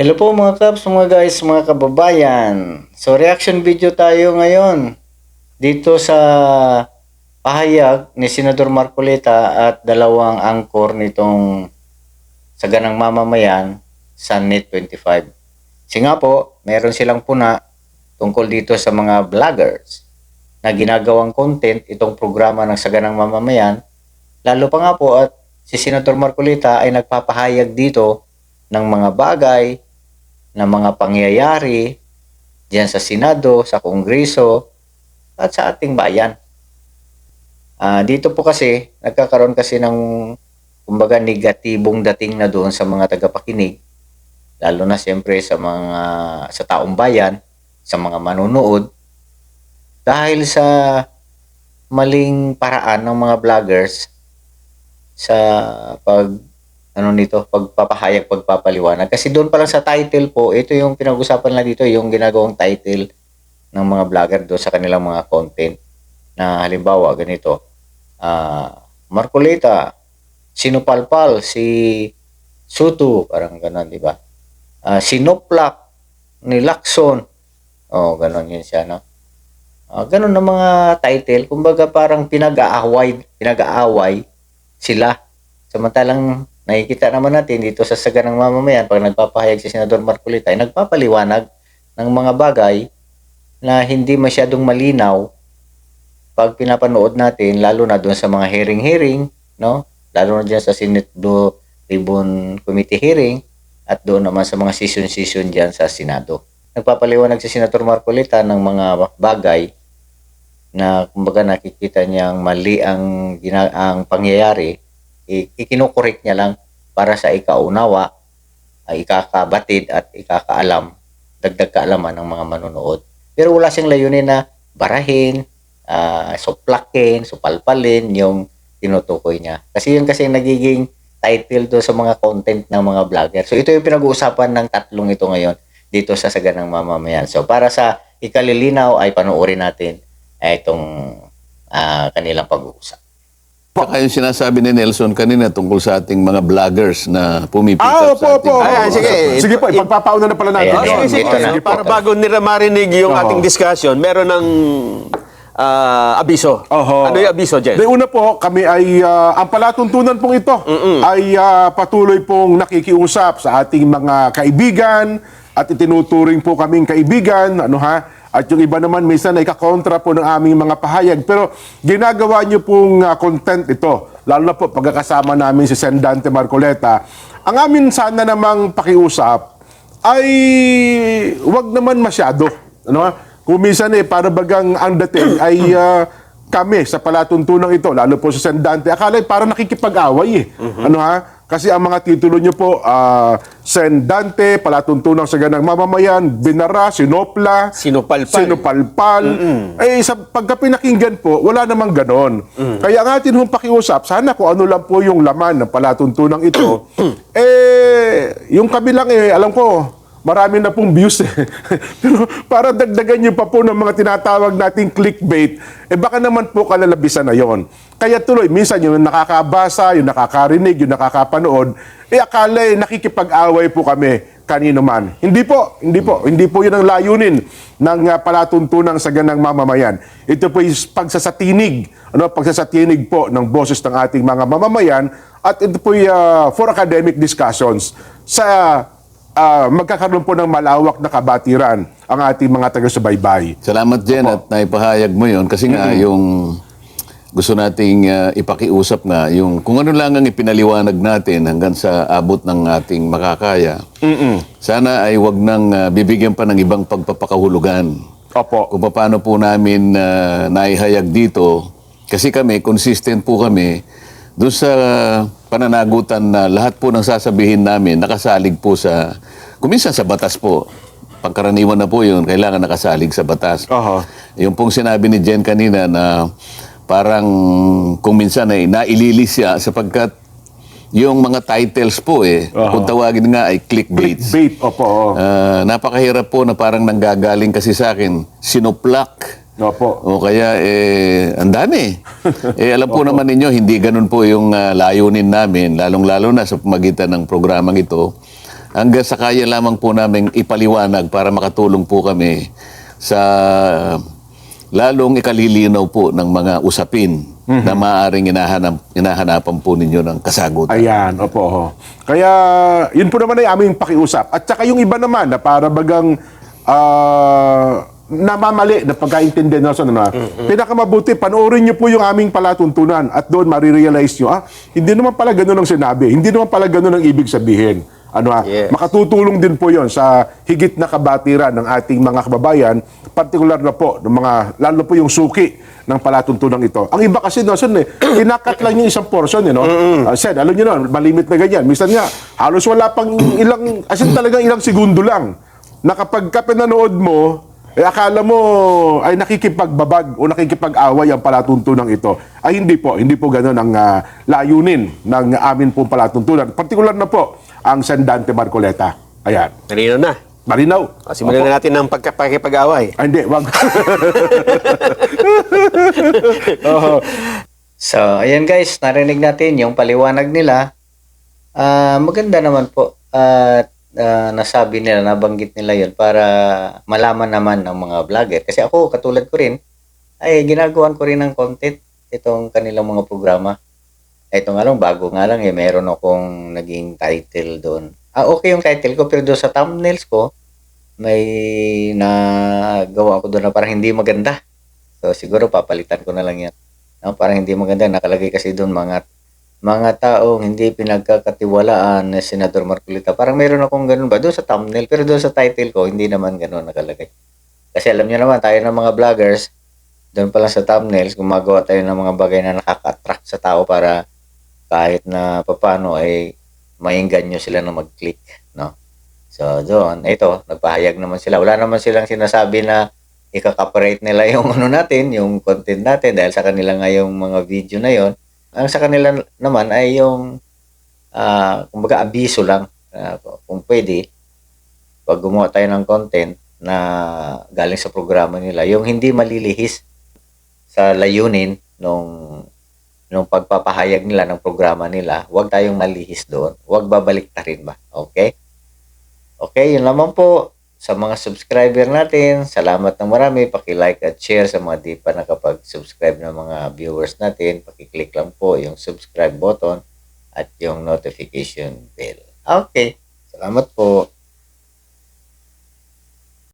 Hello po mga kaps, mga guys, mga kababayan. So reaction video tayo ngayon dito sa pahayag ni Senador Marcoleta at dalawang angkor nitong Saganang Mamamayan sa Net25. Kasi nga po, meron silang puna tungkol dito sa mga vloggers na ginagawang content itong programa ng Saganang Mamamayan. Lalo pa nga po at si Senador Marcoleta ay nagpapahayag dito ng mga bagay na mga pangyayari diyan sa Senado, sa Kongreso, at sa ating bayan. Dito po kasi, nagkakaroon kasi ng kumbaga negatibong dating na doon sa mga tagapakinig, lalo na siyempre sa taong bayan, sa mga manonood, dahil sa maling paraan ng mga vloggers sa pagpapahayag, pagpapaliwanag. Kasi doon pa lang sa title po, ito yung pinag-usapan lang dito, yung ginagawang title ng mga vlogger doon sa kanilang mga content. Na halimbawa, ganito, Marcoleta, sinupalpal si Sutu, parang gano'n, di ba? Sinoplak ni Lacson, gano'n yun siya, no? Gano'n na mga title, kumbaga parang pinag-aaway sila. Samantalang nakikita naman natin dito sa Saganang Mamamayan, pag nagpapahayag si Senador Marcoleta, ay nagpapaliwanag ng mga bagay na hindi masyadong malinaw pag pinapanood natin, lalo na doon sa mga hearing, no? Lalo na dyan sa Senate Blue Ribbon Committee hearing at doon naman sa mga session dyan sa Senado. Nagpapaliwanag si Senator Marcoleta ng mga bagay na kumbaga nakikita niyang mali ang pangyayari, ikinukorek niya lang para sa ikaunawa, ikakabatid at ikakaalam, dagdag kaalaman ng mga manonood. Pero wala siyang layunin na barahin, suplakin, supalpalin yung tinutukoy niya. Kasi yun kasi nagiging title do sa mga content ng mga vlogger. So ito yung pinag-uusapan ng tatlong ito ngayon dito sa Saganang Mamamayan. So para sa ikalilinaw ay panoorin natin itong kanilang pag-uusap. Saka yung sinasabi ni Nelson kanina tungkol sa ating mga vloggers na pumipikap sa ating... Sige po, ipagpapauna na pala natin. Ayan, Sige po. Para bago nila marinig yung ating discussion, meron ng abiso. Ano yung abiso, Jen? Una po, kami ay, ang palatuntunan pong ito ay patuloy pong nakikiusap sa ating mga kaibigan at itinuturing po kaming kaibigan, at yung iba naman minsan ay kakontra po ng aming mga pahayag. Pero ginagawa niyo pong content ito, lalo na po pagkakasama namin si Sen. Dante Marcoleta. Ang amin sana namang pakiusap ay wag naman masyado. Kung minsan para bagang ang dating ay kami sa palatuntunan ito, lalo po si Sen. Dante, akala para nakikipag-away Kasi ang mga titulo niyo po, Sen. Dante, palatuntunan sa Saganang Mamamayan, binara, sinopla, sinupalpal. Sa pagkapinakinggan po, wala namang ganon. Kaya ang atin hong pakiusap, sana kung ano lang po yung laman ng palatuntunan ito, yung kabilang alam ko, marami na pong views Pero para dagdagan niyo pa po ng mga tinatawag nating clickbait, baka naman po kalalabisan na yon. Kaya tuloy, minsan yung nakakabasa, yung nakakarinig, yung nakakapanood, akala nakikipag-away po kami kanino man. Hindi po yun ang layunin ng palatuntunang Saganang Mamamayan. Ito po yung pagsasatinig, pagsasatinig po ng boses ng ating mga mamamayan, at ito po yung for academic discussions sa magkakaroon po ng malawak na kabatiran ang ating mga taga-subaybay. Salamat, Jen, at naipahayag mo yun. Kasi nga, yung gusto nating ipakiusap nga, yung kung ano lang ang ipinaliwanag natin hanggang sa abot ng ating makakaya, sana ay wag nang bibigyan pa ng ibang pagpapakahulugan. Opo. Kung paano po namin naihayag dito, kasi kami, consistent po kami, doon sa pananagutan na lahat po ng sasabihin namin, nakasalig po sa, kuminsan sa batas po. Pangkaraniwan na po yun, kailangan nakasalig sa batas. Yung pong sinabi ni Jen kanina na parang kung minsan ay naililis siya sapagkat yung mga titles po kung tawagin nga ay clickbaits. Clickbait, opo. Napakahirap po na parang nanggagaling kasi sa akin, sinoplak. Opo. O kaya, ang dami. Alam po naman ninyo, hindi ganun po yung layunin namin, lalong-lalo na sa pamagitan ng programang ito. hanggang sa kaya lamang po namin ipaliwanag para makatulong po kami sa lalong ikalilinaw po ng mga usapin na maaaring hinahanapan po ninyo ng kasagutan. Ayan, opo. Ho. Kaya, yun po naman ay aming pakiusap. At saka yung iba naman na para bagang namamali na pagkaintindi na pinakamabuti, panoorin nyo po yung aming palatuntunan at doon marirealize nyo, hindi naman pala ganun ang sinabi. Hindi naman pala ganun ang ibig sabihin. Yes. Makatutulong din po yon sa higit na kabatiran ng ating mga kababayan, partikular na po, ng mga, lalo po yung suki ng palatuntunan ito. Ang iba kasi, tinakat lang yung isang portion, Sen, alam nyo no, malimit na ganyan. Minsan nga, halos wala pang ilang, as in talagang ilang segundo lang, na kapag ka pinanood mo, akala mo ay nakikipagbabag o nakikipag-away ang palatuntunan ito. Ay hindi po ganun ang layunin ng amin pong palatuntunan. Partikular na po ang San Dante Marcoleta. Ayan. Narino na. Malinaw. Simulan na natin ng pagkapag-away. Ay, hindi, wag. So, ayan guys, narinig natin yung paliwanag nila. Maganda naman po. At nasabi nila, nabanggit nila yun para malaman naman ng mga vlogger. Kasi ako, katulad ko rin, ay ginagawan ko rin ng content itong kanilang mga programa. Ito nga lang, bago nga lang, meron akong naging title doon. Okay yung title ko, pero doon sa thumbnails ko, may nagawa ko doon na parang hindi maganda. So, siguro papalitan ko na lang yan. Parang hindi maganda. Nakalagay kasi doon mga taong hindi pinagkakatiwalaan na Senador Marcoleta. Parang meron akong ganun ba doon sa thumbnail, pero doon sa title ko, hindi naman ganun nakalagay. Kasi alam niyo naman, tayo ng mga vloggers, doon pala sa thumbnails, gumagawa tayo ng mga bagay na nakaka-attract sa tao para kahit na papano ay maingganyo sila na mag-click, no? So, doon, ito, nagpahayag naman sila. Wala naman silang sinasabi na ika-copyright nila yung natin, yung content natin dahil sa kanila nga yung mga video na yon. Ang sa kanila naman ay yung kumbaga abiso lang, kung pwede, pag gumawa tayo ng content na galing sa programa nila, yung hindi malilihis sa layunin nung pagpapahayag nila ng programa nila, huwag tayong malihis doon. Huwag babalik ta rin ba? Okay? Okay, yun naman po. Sa mga subscriber natin, salamat ng marami. Paki-like at share sa mga di pa nakapag-subscribe ng mga viewers natin. Paki-click lang po yung subscribe button at yung notification bell. Okay, salamat po.